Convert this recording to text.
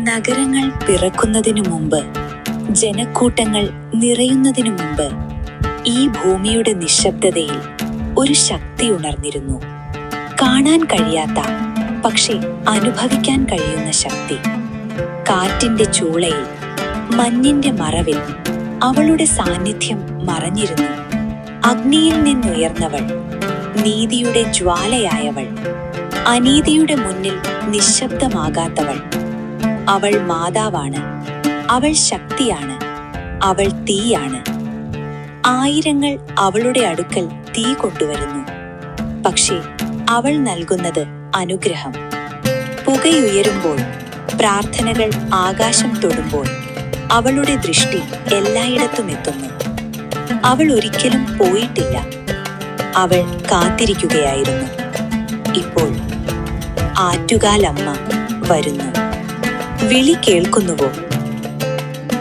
നഗരങ്ങൾ പിറക്കുന്നതിനു മുമ്പ്, ജനക്കൂട്ടങ്ങൾ നിറയുന്നതിനു മുമ്പ് ഈ ഭൂമിയുടെ നിശബ്ദതയിൽ ഒരു ശക്തി ഉണർന്നിരുന്നു. കാണാൻ കഴിയാത്ത, പക്ഷേ അനുഭവിക്കാൻ കഴിയുന്ന ശക്തി. കാറ്റിന്റെ ചൂളയിൽ, മഞ്ഞിന്റെ മറവിൽ അവളുടെ സാന്നിധ്യം മറഞ്ഞിരുന്നു. അഗ്നിയിൽ നിന്നുയർന്നവൾ, നീതിയുടെ ജ്വാലയായവൾ, അനീതിയുടെ മുന്നിൽ നിശബ്ദമാകാത്തവൾ. അവൾ മാതാവാണ്, അവൾ ശക്തിയാണ്, അവൾ തീയാണ്. ആയിരങ്ങൾ അവളുടെ അടുക്കൽ തീ കൊണ്ടുവരുന്നു, പക്ഷേ അവൾ നൽകുന്നത് അനുഗ്രഹം. പുകയുയരുമ്പോൾ, പ്രാർത്ഥനകൾ ആകാശം തൊടുമ്പോൾ അവളുടെ ദൃഷ്ടി എല്ലായിടത്തും എത്തുന്നു. അവൾ ഒരിക്കലും പോയിട്ടില്ല, അവൾ കാത്തിരിക്കുകയായിരുന്നു. ഇപ്പോൾ ആറ്റുകാലമ്മ വരുന്നു. വിളി കേൾക്കുന്നുവോ?